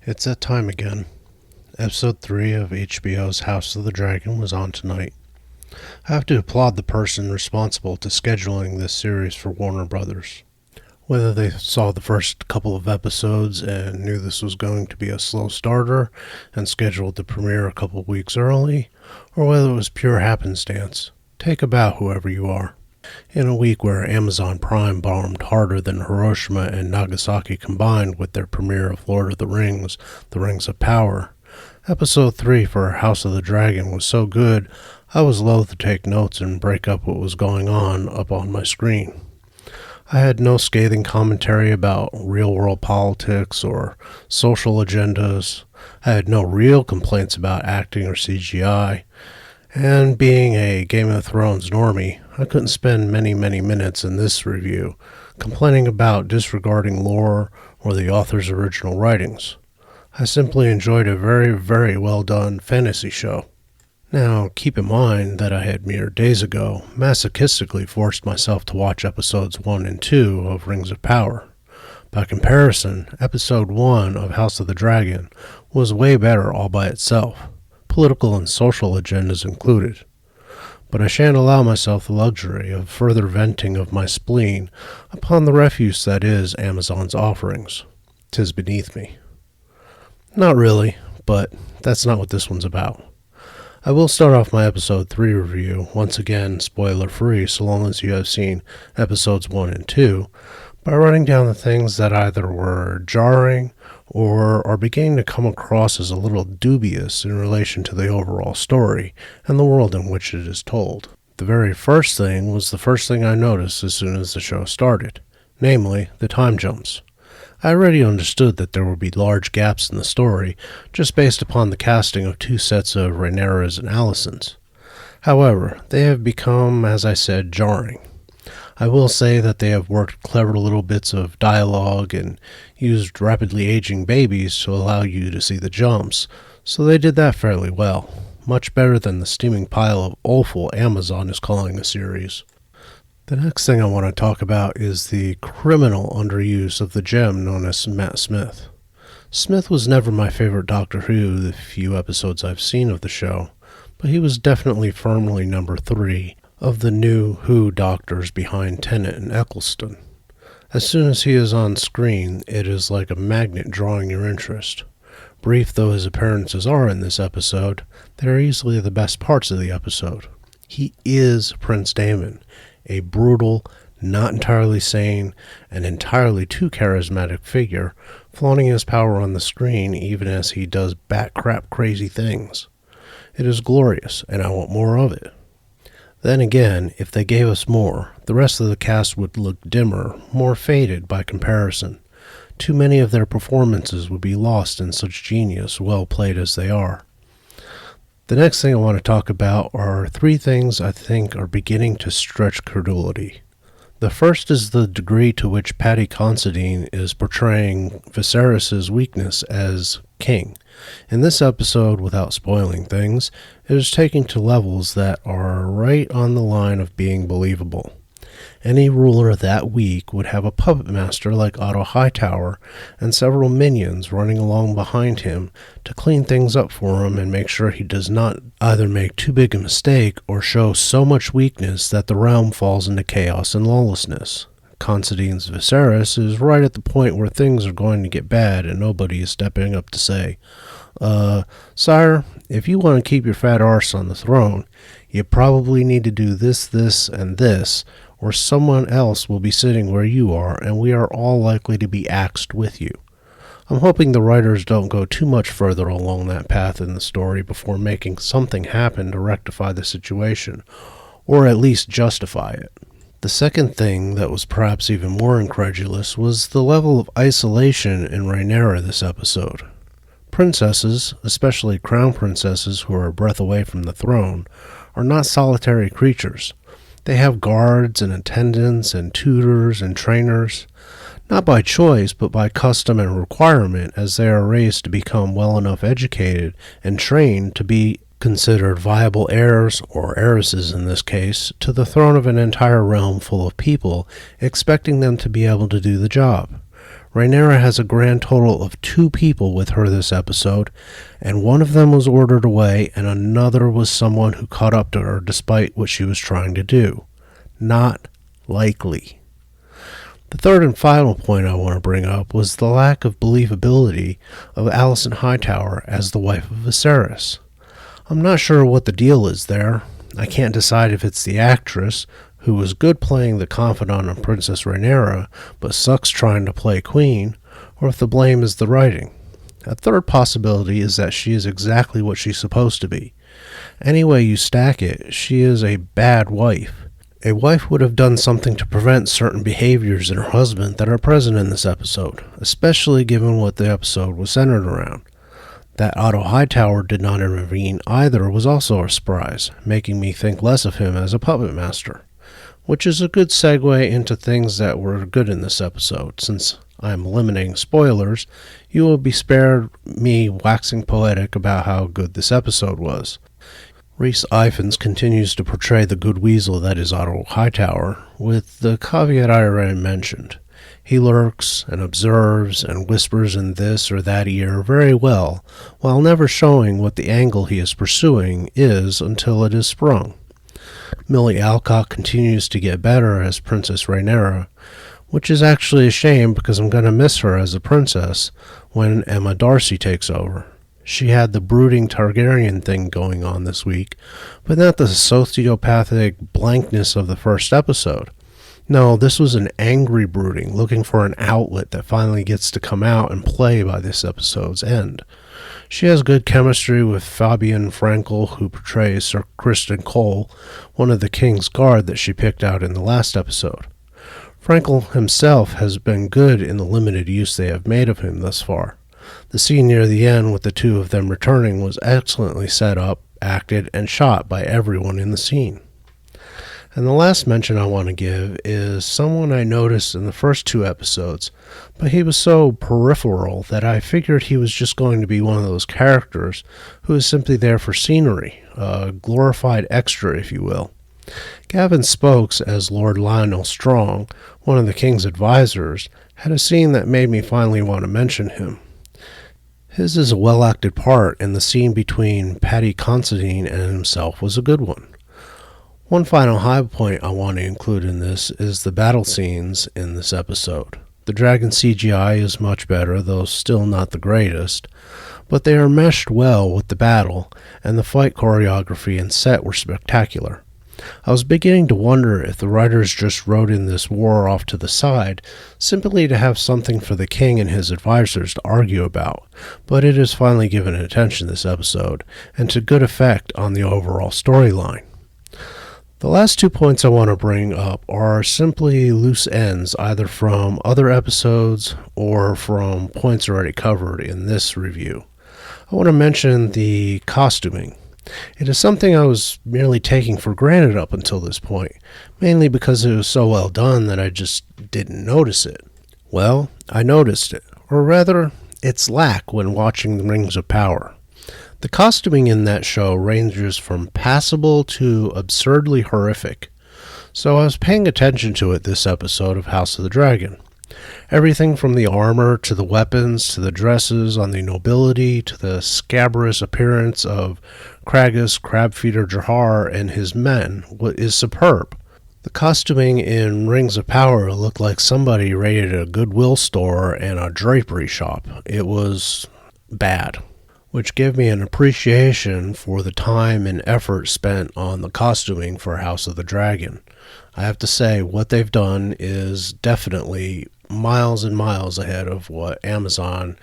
It's that time again. Episode 3 of HBO's House of the Dragon was on tonight. I have to applaud the person responsible to scheduling this series for Warner Brothers. Whether they saw the first couple of episodes and knew this was going to be a slow starter and scheduled the premiere a couple of weeks early, or whether it was pure happenstance, take a bow whoever you are. In a week where Amazon Prime bombed harder than Hiroshima and Nagasaki combined with their premiere of Lord of the Rings of Power, Episode 3 for House of the Dragon was so good I was loath to take notes and break up what was going on up on my screen. I had no scathing commentary about real-world politics or social agendas. I had no real complaints about acting or CGI. And being a Game of Thrones normie, I couldn't spend many minutes in this review complaining about disregarding lore or the author's original writings. I simply enjoyed a very well done fantasy show. Now, keep in mind that I had mere days ago masochistically forced myself to watch episodes 1 and 2 of Rings of Power. By comparison, episode 1 of House of the Dragon was way better all by itself, political and social agendas included. But I shan't allow myself the luxury of further venting of my spleen upon the refuse that is Amazon's offerings. 'Tis beneath me. Not really, but that's not what this one's about. I will start off my episode 3 review, once again spoiler free so long as you have seen episodes 1 and 2, by running down the things that either were jarring or are beginning to come across as a little dubious in relation to the overall story and the world in which it is told. The very first thing was the first thing I noticed as soon as the show started, namely the time jumps. I already understood that there would be large gaps in the story just based upon the casting of two sets of Rhaenyras and Alicents. However, they have become, as I said, jarring. I will say that they have worked clever little bits of dialogue and used rapidly aging babies to allow you to see the jumps, so they did that fairly well, much better than the steaming pile of awful Amazon is calling the series. The next thing I want to talk about is the criminal underuse of the gem known as Matt Smith. Smith was never my favorite Doctor Who the few episodes I've seen of the show, but he was definitely firmly number 3 of the new Who doctors behind Tennant and Eccleston. As soon as he is on screen, it is like a magnet drawing your interest. Brief though his appearances are in this episode, they are easily the best parts of the episode. He is Prince Damon, a brutal, not entirely sane, and entirely too charismatic figure, flaunting his power on the screen even as he does bat-crap crazy things. It is glorious, and I want more of it. Then again, if they gave us more, the rest of the cast would look dimmer, more faded by comparison. Too many of their performances would be lost in such genius, well played as they are. The next thing I want to talk about are 3 things I think are beginning to stretch credulity. The first is the degree to which Paddy Considine is portraying Viserys' weakness as king. In this episode, without spoiling things, it is taken to levels that are right on the line of being believable. Any ruler that weak would have a puppet master like Otto Hightower and several minions running along behind him to clean things up for him and make sure he does not either make too big a mistake or show so much weakness that the realm falls into chaos and lawlessness. Considine's Viserys is right at the point where things are going to get bad and nobody is stepping up to say, Sire, if you want to keep your fat arse on the throne, you probably need to do this, and this, or someone else will be sitting where you are, and we are all likely to be axed with you. I'm hoping the writers don't go too much further along that path in the story before making something happen to rectify the situation, or at least justify it. The second thing that was perhaps even more incredulous was the level of isolation in Rhaenyra this episode. Princesses, especially crown princesses who are a breath away from the throne, are not solitary creatures. They have guards and attendants and tutors and trainers, not by choice but by custom and requirement as they are raised to become well enough educated and trained to be considered viable heirs, or heiresses in this case, to the throne of an entire realm full of people, expecting them to be able to do the job. Rhaenyra has a grand total of 2 people with her this episode, and one of them was ordered away and another was someone who caught up to her despite what she was trying to do. Not likely. The third and final point I want to bring up was the lack of believability of Alicent Hightower as the wife of Viserys. I'm not sure what the deal is there. I can't decide if it's the actress, who was good playing the confidant of Princess Rhaenyra, but sucks trying to play queen, or if the blame is the writing. A third possibility is that she is exactly what she's supposed to be. Any way you stack it, she is a bad wife. A wife would have done something to prevent certain behaviors in her husband that are present in this episode, especially given what the episode was centered around. That Otto Hightower did not intervene either was also a surprise, making me think less of him as a puppet master. Which is a good segue into things that were good in this episode. Since I am eliminating spoilers, you will be spared me waxing poetic about how good this episode was. Rhys Ifans continues to portray the good weasel that is Otto Hightower, with the caveat I already mentioned. He lurks and observes and whispers in this or that ear very well, while never showing what the angle he is pursuing is until it is sprung. Millie Alcock continues to get better as Princess Rhaenyra, which is actually a shame because I'm going to miss her as a princess when Emma Darcy takes over. She had the brooding Targaryen thing going on this week, but not the sociopathic blankness of the first episode. No, this was an angry brooding, looking for an outlet that finally gets to come out and play by this episode's end. She has good chemistry with Fabian Frankel, who portrays Sir Criston Cole, one of the King's Guard that she picked out in the last episode. Frankel himself has been good in the limited use they have made of him thus far. The scene near the end with the 2 of them returning was excellently set up, acted, and shot by everyone in the scene. And the last mention I want to give is someone I noticed in the first 2 episodes, but he was so peripheral that I figured he was just going to be one of those characters who is simply there for scenery, a glorified extra, if you will. Gavin Spokes as Lord Lionel Strong, one of the King's advisors, had a scene that made me finally want to mention him. His is a well-acted part, and the scene between Paddy Considine and himself was a good one. One final high point I want to include in this is the battle scenes in this episode. The dragon CGI is much better, though still not the greatest, but they are meshed well with the battle, and the fight choreography and set were spectacular. I was beginning to wonder if the writers just wrote in this war off to the side, simply to have something for the king and his advisors to argue about, but it is finally given attention this episode, and to good effect on the overall storyline. The last 2 points I want to bring up are simply loose ends, either from other episodes or from points already covered in this review. I want to mention the costuming. It is something I was merely taking for granted up until this point, mainly because it was so well done that I just didn't notice it. Well, I noticed it, or rather, its lack when watching The Rings of Power. The costuming in that show ranges from passable to absurdly horrific, so I was paying attention to it this episode of House of the Dragon. Everything from the armor to the weapons to the dresses on the nobility to the scabrous appearance of Kragus Crabfeeder Jahar and his men is superb. The costuming in Rings of Power looked like somebody raided a Goodwill store and a drapery shop. It was bad, which gave me an appreciation for the time and effort spent on the costuming for House of the Dragon. I have to say, what they've done is definitely miles and miles ahead of what Amazon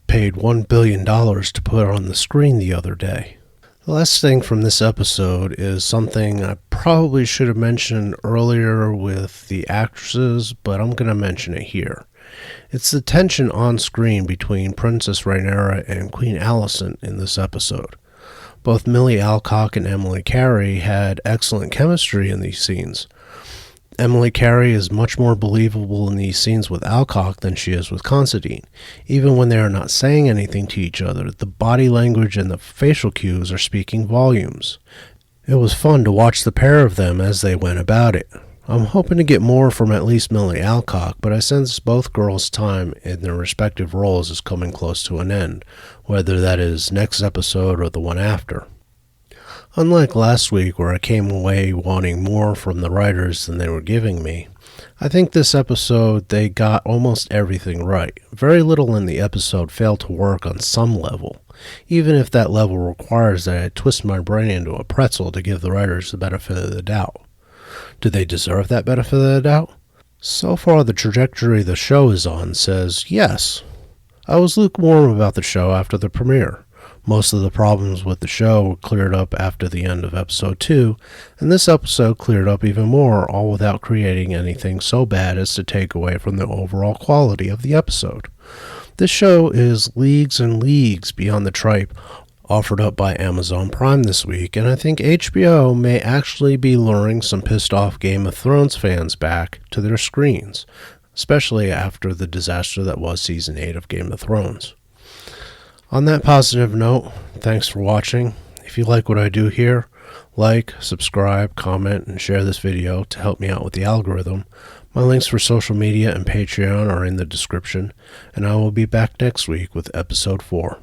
paid $1 billion to put on the screen the other day. The last thing from this episode is something I probably should have mentioned earlier with the actresses, but I'm going to mention it here. It's the tension on screen between Princess Rhaenyra and Queen Alicent in this episode. Both Millie Alcock and Emily Carey had excellent chemistry in these scenes. Emily Carey is much more believable in these scenes with Alcock than she is with Considine. Even when they are not saying anything to each other, the body language and the facial cues are speaking volumes. It was fun to watch the pair of them as they went about it. I'm hoping to get more from at least Millie Alcock, but I sense both girls' time in their respective roles is coming close to an end, whether that is next episode or the one after. Unlike last week where I came away wanting more from the writers than they were giving me, I think this episode they got almost everything right. Very little in the episode failed to work on some level, even if that level requires that I twist my brain into a pretzel to give the writers the benefit of the doubt. Do they deserve that benefit of the doubt? So far, the trajectory the show is on says yes. I was lukewarm about the show after the premiere. Most of the problems with the show were cleared up after the end of episode 2, and this episode cleared up even more, all without creating anything so bad as to take away from the overall quality of the episode. This show is leagues and leagues beyond the tripe offered up by Amazon Prime this week, and I think HBO may actually be luring some pissed off Game of Thrones fans back to their screens, especially after the disaster that was Season 8 of Game of Thrones. On that positive note, thanks for watching. If you like what I do here, like, subscribe, comment, and share this video to help me out with the algorithm. My links for social media and Patreon are in the description, and I will be back next week with episode 4.